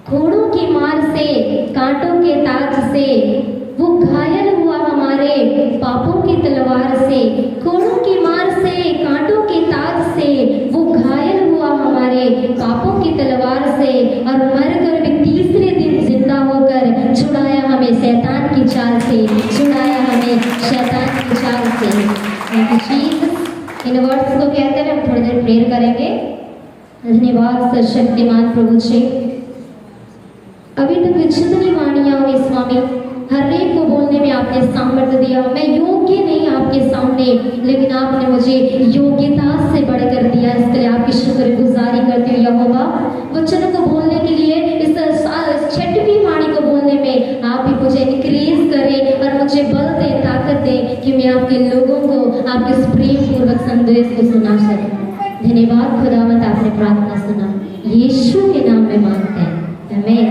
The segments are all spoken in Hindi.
घोड़ों की मार से, कांटों के ताज से, वो घायल हुआ हमारे पापों की तलवार से। घोड़ों की मार से, कांटों के ताज से, वो घायल हुआ हमारे पापों की तलवार से, और मरकर भी तीसरे दिन जिंदा होकर छुड़ाया हमें शैतान की चाल से, छुड़ाया हमें शैतान की चाल से। Thank you Jesus. In words को कहते हुए हम थोड़ी देर प्रेयर करेंगे। धन्यवाद सर्वशक्तिमान प्रभु जी। अभी तक जितनी वाणियां हुई स्वामी, हर एक को बोलने में आपने सामर्थ्य दिया। मैं योग्य नहीं आपके सामने, लेकिन आपने मुझे योग्यता से बढ़कर दिया। इसके लिए आपकी शुक्रगुजारी करती हूँ यहोवा। वचनों को बोलने के लिए, इस छठवीं वाणी को बोलने में आप ही मुझे इंक्रीज करें और मुझे बल दे, ताकत दे कि मैं आपके लोगों को आपके इस प्रेम पूर्वक संदेश को सुना सकूं। धन्यवाद खुदावंद, आपने प्रार्थना सुना, यीशु के नाम में मांगते हैं, आमीन।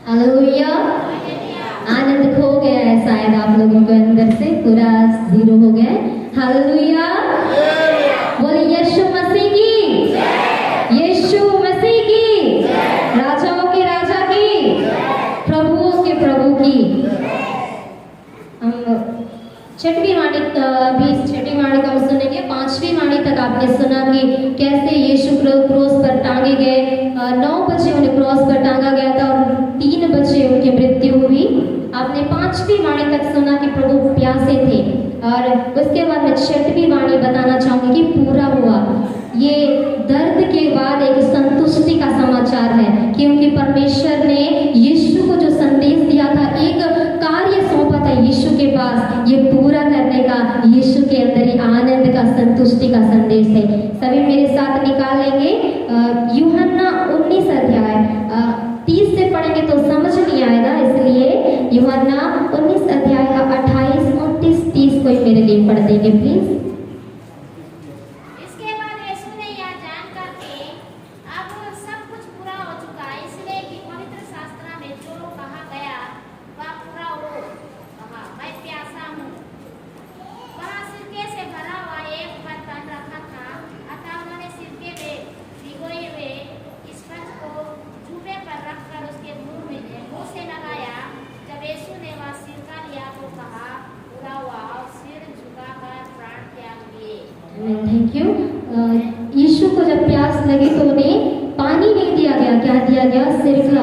हालेलुया। आनंद खो गया है शायद आप लोगों को अंदर से, पूरा जीरो हो गया है। हालेलुया। बोले यीशु मसीह की, यीशु मसीह की, राजाओं के राजा की, प्रभुओं के प्रभु की। हम छठवीं वाणी, अभी छठवीं वाणी का हम सुनेंगे। पांचवी वाणी तक आपने सुना कि कैसे यीशु क्रूस पर टांगे गए। 9 बजे उन्हें क्रॉस पर टांगा गया था और 3 बजे उनकी मृत्यु हुई। आपने पांचवी वाणी तक सुना कि प्रभु प्यासे थे, और उसके बाद मैं छठवीं वाणी बताना चाहूंगी कि पूरा हुआ। ये दर्द के बाद एक संतुष्टि का समाचार है, क्योंकि परमेश्वर ने यीशु को जो संदेश दिया था, एक कार्य सौंपा था यीशु के पास, ये पूरा करने का यीशु के अंदर ही आनंद का, संतुष्टि का संदेश है। सभी मेरे साथ निकालेंगे यूहन्ना 19 अध्याय 30 से पढ़ेंगे तो समझ नहीं आएगा, इसलिए यूहन्ना 19 अध्याय का 28, 29, 30 कोई मेरे लिए पढ़ देंगे प्लीज। Thank you. यीशु को जब प्यास लगी तो उन्हें पानी नहीं दिया गया, क्या दिया गया? सिरका।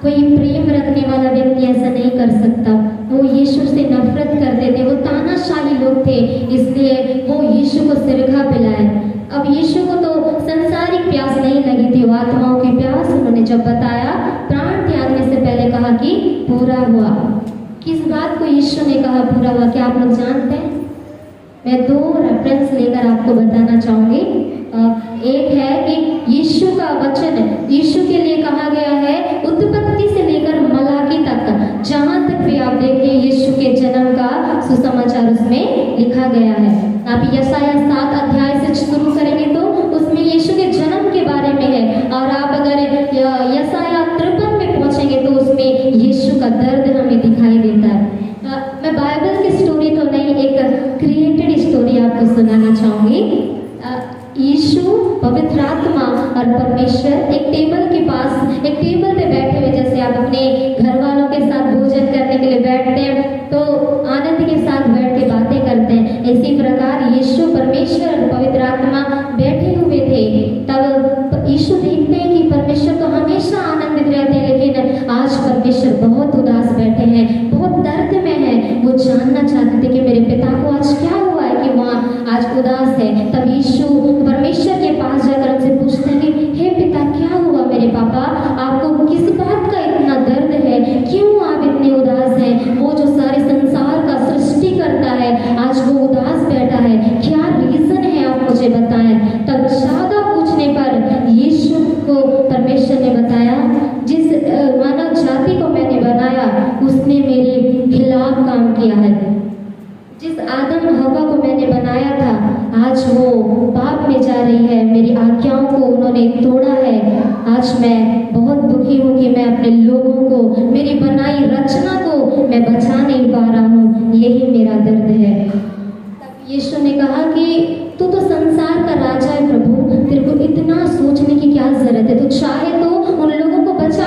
कोई प्रेम रखने वाला व्यक्ति ऐसा नहीं कर सकता। वो यीशु से नफरत करते थे, वो तानाशाही लोग थे, इसलिए वो यीशु को सिरका पिलाए। अब यीशु को तो संसारिक प्यास नहीं लगी थी, वो आत्माओं की प्यास। उन्होंने जब बताया, प्राण त्यागने से पहले कहा कि पूरा हुआ। किस बात को यीशु ने कहा पूरा हुआ, क्या आप लोग जानते हैं? मैं 2 रेफरेंस लेकर आपको बताना चाहूंगी। एक है कि यीशु का वचन यीशु के लिए कहा गया है उत्पत्ति से लेकर मलाकी तक, जहां तक भी आप देखें यीशु के जन्म का सुसमाचार उसमें लिखा गया है। आप यशाया 7 अध्याय से शुरू करेंगे तो उसमें यीशु के जन्म के बारे में है, और आप अगर यशाया 53 में पहुंचेंगे तो उसमें यीशु का दर्द हमें दिखाई देता है। मैं बाइबल की स्टोरी तो नहीं, एक क्रिएटेड स्टोरी आपको सुनाना चाहूंगी। यीशु, पवित्र आत्मा और परमेश्वर एक टेबल के पास, एक टेबल पे बैठे हुए, जैसे आप अपने घर वालों के साथ भोजन करने के लिए बैठते हैं तो आनंद के साथ बैठ के बातें करते हैं, इसी प्रकार यीशु, परमेश्वर और पवित्र आत्मा बैठे हुए थे। तब यीशु देखते हैं कि परमेश्वर तो हमेशा आनंदित रहते हैं, लेकिन आज परमेश्वर बहुत उदास बैठे हैं, बहुत दर्द में है। वो जानना चाहते थे कि मेरे पिता को आज क्या हुआ है कि वहाँ आज उदास है। तब यीशु परमेश्वर के पास जाकर उनसे पूछते हैं कि हे पिता, क्या हुआ मेरे पापा, आपको किस बात का इतना दर्द है, क्यों आप इतने उदास हैं? वो जो सारे संसार का सृष्टि करता है आज वो उदास बैठा है, क्या रीजन है, आप मुझे बताएं। तब ज्यादा पूछने पर यीशु को परमेश्वर ने बताया, जिस मानव जाति को मैंने बनाया उसने मेरे खिलाफ काम किया है। जिस आदम हवा को मैंने बनाया था आज वो पाप में जा रही है, मेरी आज्ञाओं को उन्होंने तोड़ा है। आज मैं बहुत दुखी हूँ कि मैं अपने लोगों को, मेरी बनाई रचना को मैं बचा नहीं पा रहा हूँ, यही मेरा दर्द है। तब यीशु ने कहा कि तू तो संसार का राजा है प्रभु, तेरे को इतना सोचने की क्या जरूरत है, तू चाहे तो उन लोगों को बचा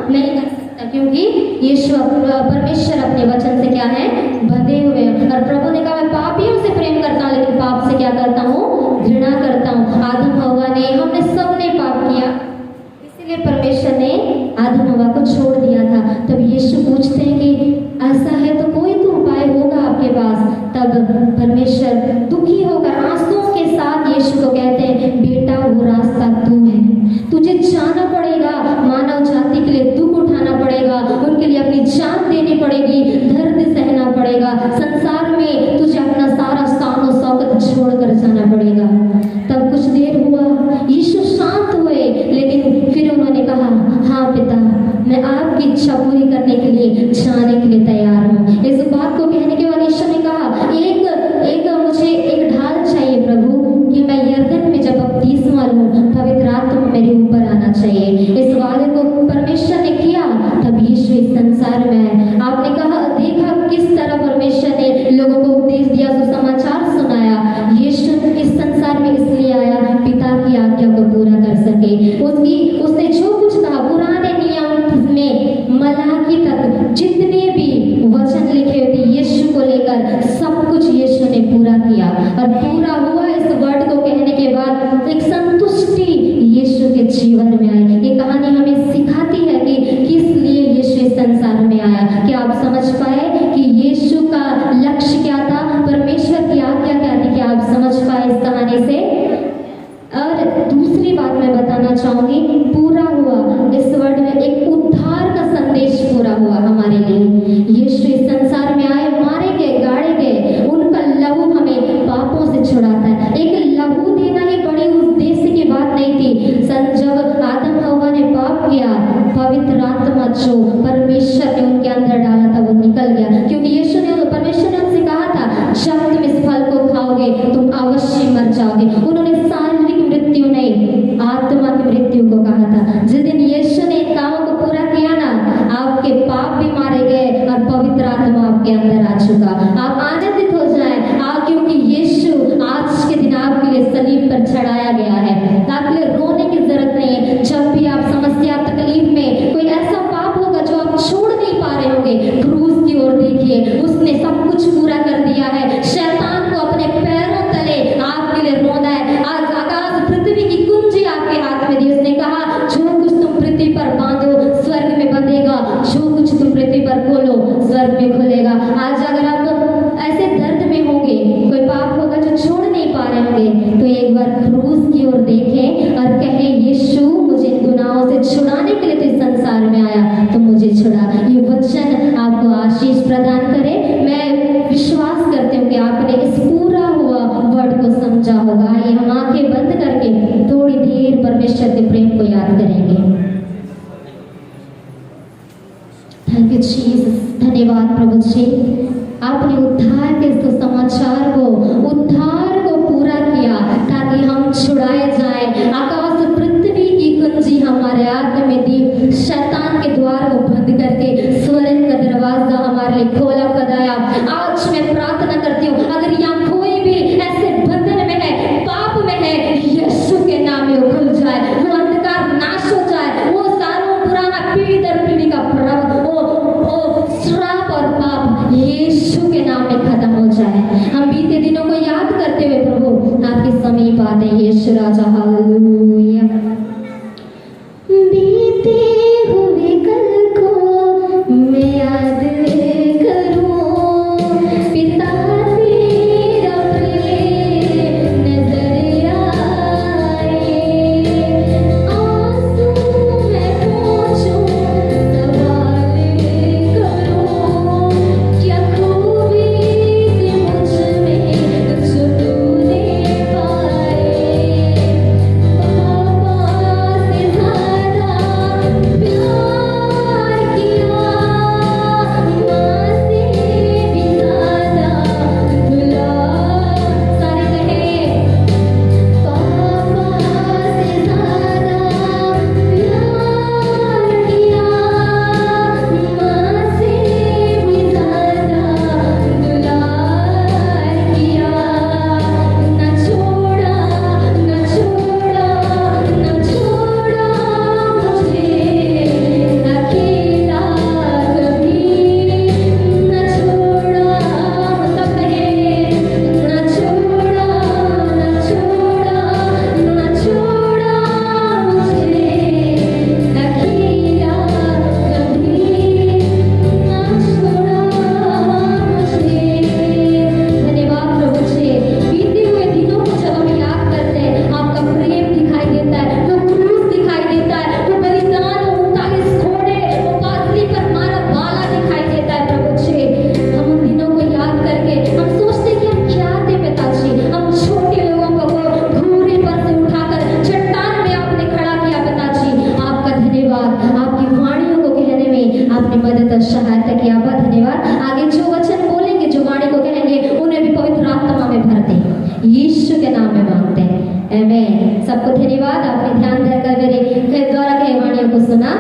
नहीं कर सकता, क्योंकि यीशु परमेश्वर अपने वचन से क्या है, बंधे हुए हैं। और प्रभु ने कहा मैं पापियों से प्रेम करता हूँ, लेकिन पाप से क्या करता हूँ, घृणा करता हूँ। आदम हवा ने, हमने सबने पाप किया, इसीलिए परमेश्वर ने आदम हवा को छोड़ दिया था। तब यीशु पूछते हैं कि ऐसा है तो कोई तो उपाय होगा आपके पास। तब परमेश्वर दुखी होकर आंसुओं के साथ यीशु को कहते हैं बेटा वो रास्ता तू है, तुझे जाना पड़ेगा, मानव जाति के लिए दुख उठाना पड़ेगा, उनके लिए अपनी जान देनी पड़ेगी, दर्द सहना पड़ेगा, संसार में तुझे अपना सारा शान और शौकत छोड़कर जाना पड़ेगा। तब कुछ देर हुआ, यीशु शांत हुए, लेकिन फिर उन्होंने कहा हाँ पिता, मैं आपकी इच्छा पूरी करने के लिए जाने के लिए तैयार हूँ। इस बात को कहने के बाद यीशु ने कहा मुझे एक ढाल चाहिए प्रभु, कि मैं यरदन में जब बपतिस्मा लूं, पवित्र आत्मा मेरे ऊपर आना चाहिए। इस वादे को परमेश्वर ने किया, तब यीशु इस संसार में आए। आपने कहा देखा किस तरह परमेश्वर ने लोगों को उपदेश दिया, सुसमाचार सुनाया। यीशु इस संसार में इसलिए आया पिता की आज्ञा को पूरा कर सके। उसने जो कुछ कहा पुराने नियम में मलाकी तक जितने भी वचन लिखे हुए थे यीशु को लेकर, सब कुछ यीशु ने पूरा किया और पूरा हुआ। इस वर्ड को कहने के बाद एक संतुष्टि यीशु के जीवन में आई। ये कहानी हमें सिखाती है कि किस लिए यीशु इस संसार में आया। क्या आप समझ पाए कि यीशु का लक्ष्य क्या था, परमेश्वर की आज्ञा क्या थी? क्या आप समझ पाए इस कहानी से? और दूसरी बात मैं बताना चाहूंगी, पूरा हुआ इस वर्ड में एक उद्धार का संदेश पूरा हुआ हमारे लिए। यीशु इस संसार में आए, मारे गए, गाड़े गए, उनका लहू हमें पापों से छुड़ाता है। एक लहू देना ही बड़ी उद्देश्य की बात नहीं थी। जब आदम हवा ने पाप किया, पवित्र आत्मा जो परमेश्वर ने उनके अंदर डाला था वो निकल गया, क्योंकि परमेश्वर ने उनसे कहा था जब तुम इस फल को खाओगे तुम अवश्य मर जाओगे। उन्होंने शारीरिक मृत्यु नहीं, आत्मा की मृत्यु को कहा था। जिस दिन यीशु ने काम को पूरा किया ना, आपके पाप भी मारे गए और पवित्र आत्मा आपके अंदर आ चुका। आप आनंदित हो जाएं, क्योंकि यीशु आज के दिन आपके लिए सलीब पर चढ़ाया गया है। आपके लिए रोने की जरूरत नहीं है। जब भी आप समस्या तकलीफ में कोई ऐसा पाप होगा जो आप छोड़ नहीं पा रहे होंगे, क्रूस की ओर देखिए, उसने सब कुछ पूरा कर दिया है। शैतान को अपने पैरों तले आपके लिए रोना है। आज आकाश पृथ्वी की कुंजी आपके हाथ में दी। उसने कहा जो कुछ तुम पृथ्वी पर बांधो स्वर्ग में बंधेगा, जो कुछ तुम पृथ्वी पर खोलो स्वर्ग में खुलेगा। आज अगर आप ऐसे दर्द में होंगे, कोई पाप होगा जो छोड़ नहीं पा रहे होंगे, तो एक बार क्रूस की ओर देखें और कहें यीशु मुझे गुनाहों से छुड़ाने के लिए तो इस संसार में आया, तो मुझे छुड़ा। ये वचन आपको आशीष प्रदान करे। मैं विश्वास करती हूँ कि आपने इस पूरा हुआ वर्ड को समझा होगा। आइए हम आंखें बंद करके थोड़ी देर परमेश्वर के प्रेम को याद करेंगे। थैंक यू जीसस, धन्यवाद प्रभु जी, आपने उद्धार के सुसमाचार को, उद्धार को पूरा किया ताकि हम छुड़ाए जाएं। आकाश पृथ्वी की कुंजी हमारे हाथ में दी, शैतान के द्वार को बंद करके स्वर्ग का दरवाजा हमारे लिए खोला खुदाया। आज मैं प्रार्थना करती हूँ अगर यहाँ कोई भी ऐसे बंधन में है, पाप में है, यीशु के नाम में वो खुल जाए, वो अंधकार नाश हो जाए, वो सारा पुराना पीढ़ी दर पीढ़ी का श्राप और पाप यीशु के नाम में खत्म हो जाए। हम बीते दिनों को याद करते हुए प्रभु आपके समीप आते हैं। यीशु राजा हालेलुया। बीते हुए कल को मैं याद करूं, पिता तेरा प्रेम नजर आए, आंसू मैं पूछूं सवाल करूं, क्या खूबी थी मुझ में जो तूने पाए। यीशु के नाम में मांगते हैं, आमीन। सबको धन्यवाद, आपने ध्यान देकर मेरे द्वारा कहे वाणियों को सुना।